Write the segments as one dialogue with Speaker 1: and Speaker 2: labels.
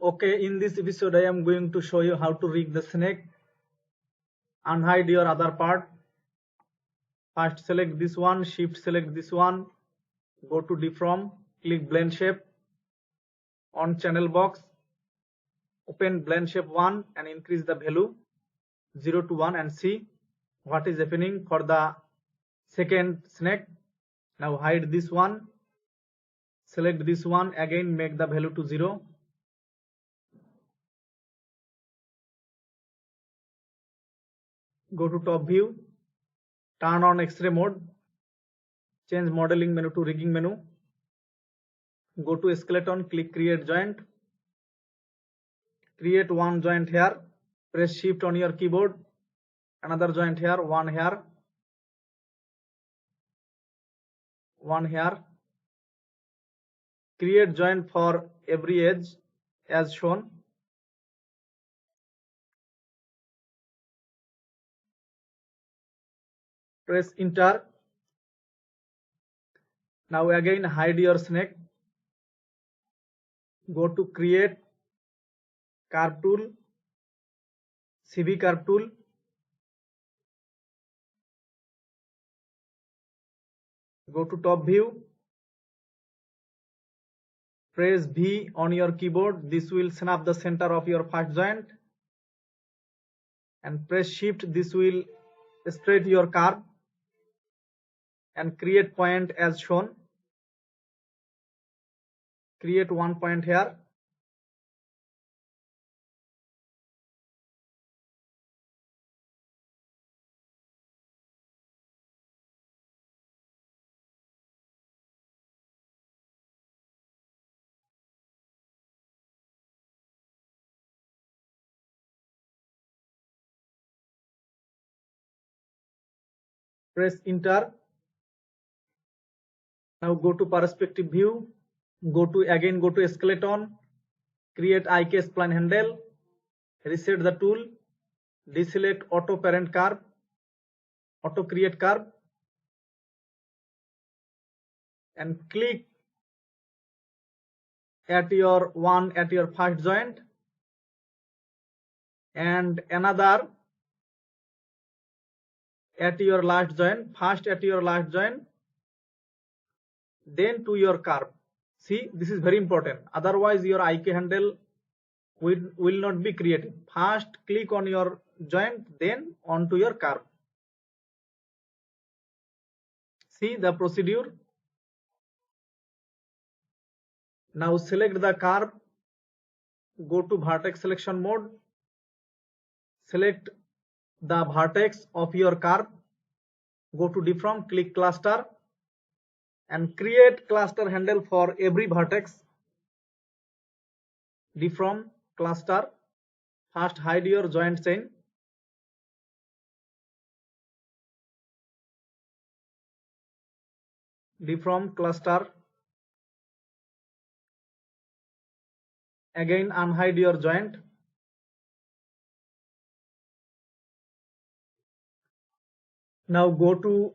Speaker 1: Okay, in this episode I am going to show you how to rig the snake. Unhide your other part. First select this one, shift select this one, go to deform, click blend shape. On channel box, open blend shape 1 and increase the value 0 to 1 and see what is happening for the second snake. Now hide this one, select this one, again make the value to 0. Go to top view, turn on X-ray mode, change modeling menu to rigging menu, go to skeleton, click create joint, create one joint here, press shift on your keyboard, another joint here, one here, one here, create joint for every edge as shown. Press enter. Now again hide your snake, go to create curve tool, CV curve tool, go to top view, press V on your keyboard, this will snap the center of your first joint, and press shift, this will straight your curve and create point as shown. Create one point here, press enter. Now go to perspective view, go to skeleton, create IK spline handle, reset the tool, deselect auto parent curve, auto create curve, and click at your first joint and another at your last joint, first at your last joint, then to your curve. See, this is very important, otherwise your IK handle will not be created. First click on your joint, then onto your curve. See the procedure. Now select the curve, go to vertex selection mode, select the vertex of your curve, go to deform, click cluster and create cluster handle for every vertex. Deform, cluster, first hide your joint chain, deform, cluster, again unhide your joint, now go to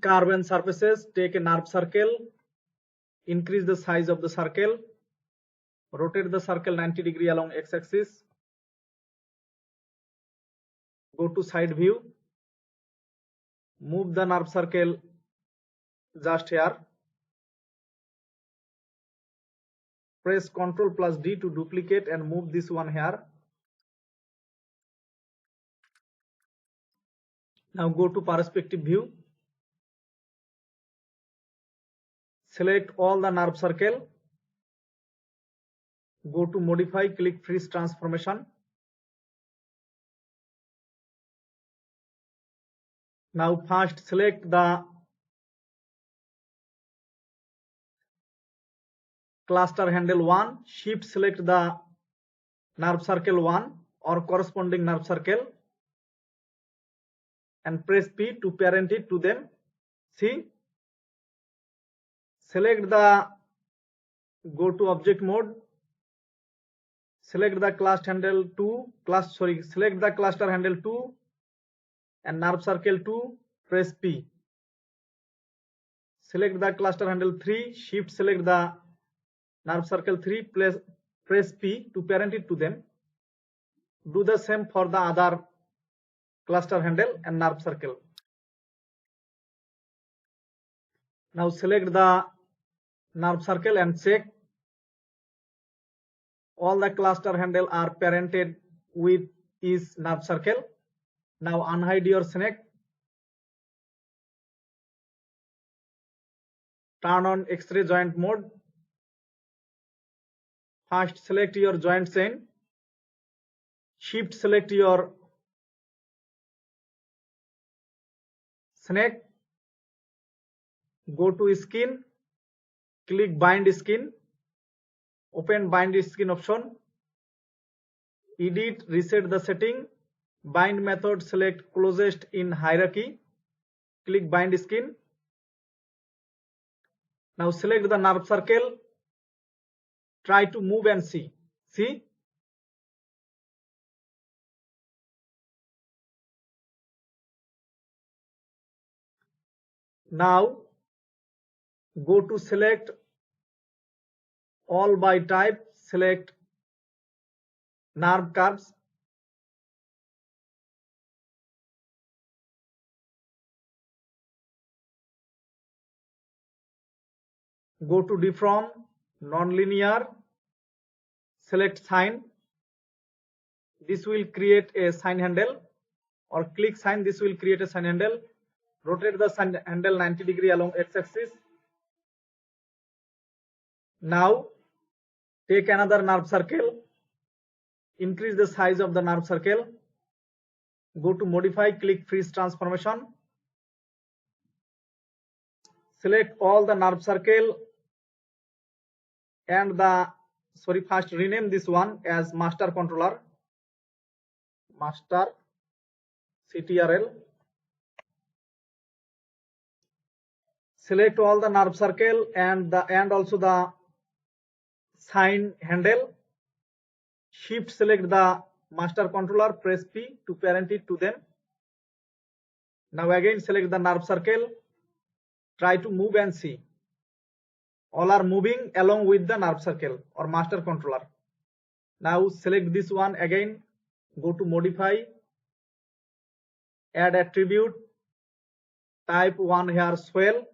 Speaker 1: curve and surfaces, take a nerve circle, increase the size of the circle, rotate the circle 90 degree along x-axis, go to side view, move the nerve circle just here, press Ctrl plus D to duplicate and move this one here. Now go to perspective view, select all the nerve circle, go to modify, click freeze transformation. Now first select the cluster handle 1, shift select the nerve circle 1 or corresponding nerve circle and press P to parent it to them. See, select the, go to object mode, select the cluster handle 2, select the cluster handle 2 and nerve circle 2, press P. Select the cluster handle 3, shift select the nerve circle 3, press P to parent it to them. Do the same for the other cluster handle and nerve circle. Now select the nerve circle and check all the cluster handle are parented with each nerve circle. Now unhide your snake. Turn on X-ray joint mode. First select your joint chain. Shift select your snake. Go to skin. Click bind skin. Open bind skin option. Edit, reset the setting. Bind method, select closest in hierarchy. Click bind skin. Now select the nerve circle. Try to move and see. See? Now go to select all by type. Select nerve curves. Go to deform, nonlinear, select sign. This will create a sign handle, or click sign, this will create a sign handle. Rotate the sign handle 90 degree along x-axis. Now take another nerve circle, increase the size of the nerve circle. Go to modify, click freeze transformation. Select all the nerve circle and first rename this one as master controller, master CTRL. Select all the nerve circle and also the sign handle. Shift select the master controller, press P to parent it to them. Now again select the nerve circle. Try to move and see. All are moving along with the nerve circle or master controller. Now select this one again. Go to modify, add attribute, type 1 here swell,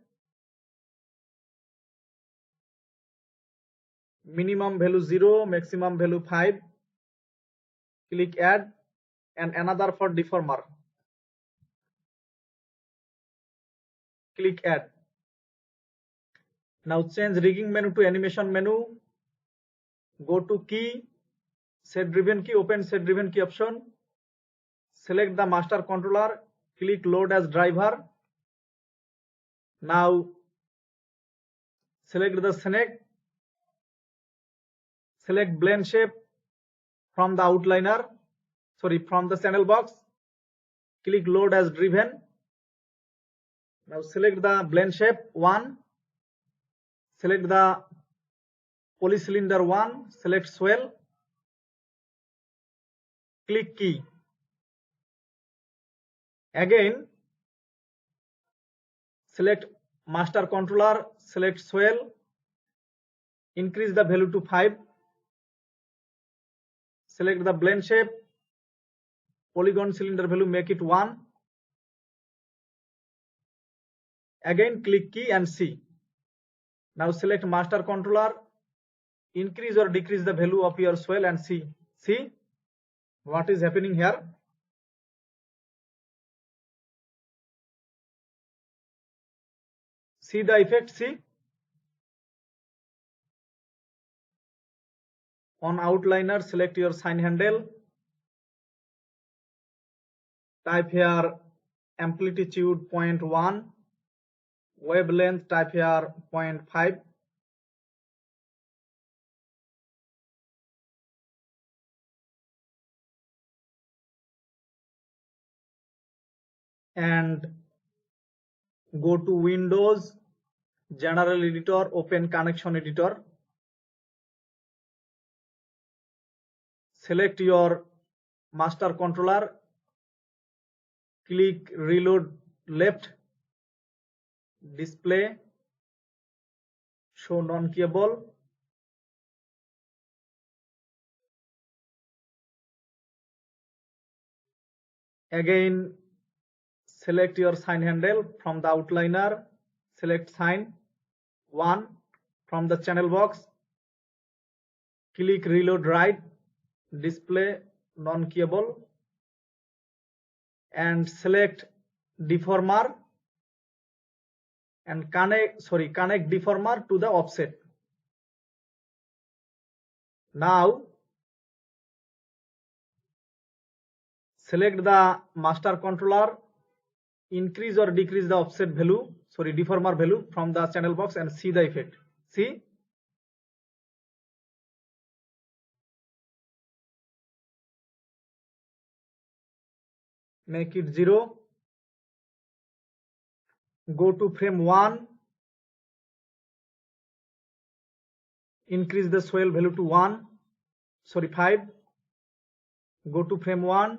Speaker 1: minimum value 0, maximum value 5. Click add, and another for deformer. Click add. Now change rigging menu to animation menu. Go to key, set driven key, open set driven key option. Select the master controller, click load as driver. Now select the snake. Select blend shape from the outliner, from the channel box. Click load as driven. Now select the blend shape 1. Select the polycylinder 1. Select swell. Click key. Again select master controller, select swell, increase the value to 5. Select the blend shape, polygon cylinder value, make it 1. Again click key and see. Now select master controller, increase or decrease the value of your swell and see. See what is happening here. See the effect, see. On outliner, select your sign handle. Type here amplitude 0.1. Wavelength, type here 0.5. And go to Windows, General Editor, open Connection Editor. Select your master controller, click reload left, display, show non-keyable. Again, select your sign handle from the outliner, select sign 1 from the channel box, click reload right, display non-keyable, and select deformer and connect deformer to the offset. Now select the master controller, increase or decrease the offset value, deformer value from the channel box and see the effect. See, make it 0, go to frame 1, increase the swell value to 5, go to frame 1,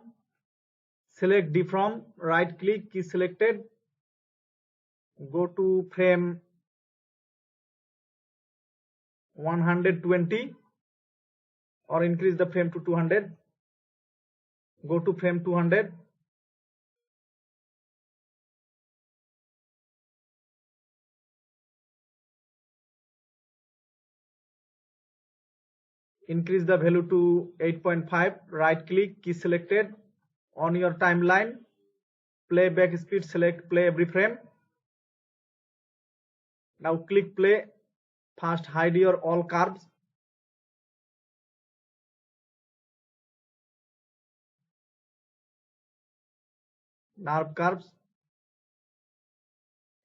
Speaker 1: select deform, right click, key selected, go to frame 120 or increase the frame to 200, go to frame 200, increase the value to 8.5, right click, key selected, on your timeline, playback speed, select play every frame. Now click play, first hide your all curves. Nerve curves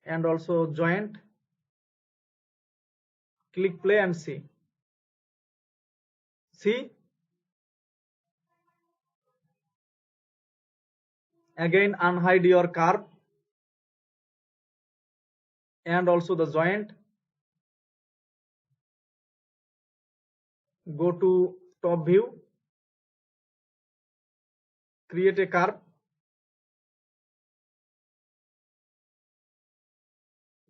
Speaker 1: and also joint. Click play and see. See, again unhide your curve and also the joint. Go to top view, create a curve,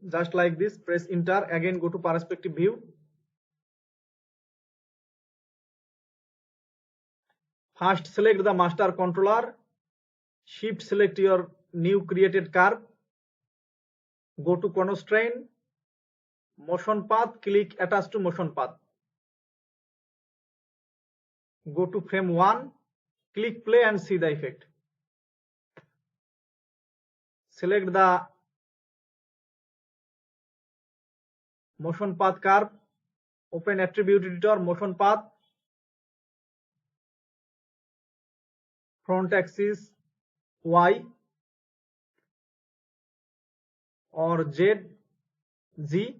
Speaker 1: just like this, press enter, again go to perspective view. First select the master controller, shift select your new created curve, go to constraint, motion path, click attach to motion path. Go to frame 1, click play and see the effect. Select the motion path curve, open attribute editor, motion path, front axis Y or Z, Z.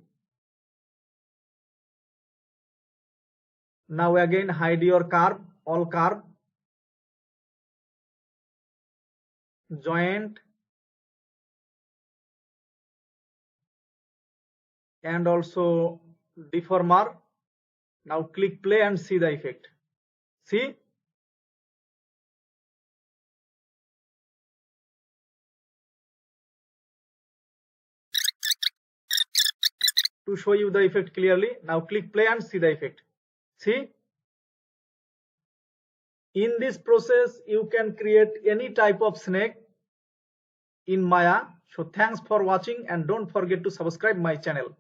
Speaker 1: Now again hide your curve, all curve, joint and also deformer. Now click play and see the effect. See, to show you the effect clearly, now click play and see the effect. See, in this process you can create any type of snake in Maya. So thanks for watching and don't forget to subscribe my channel.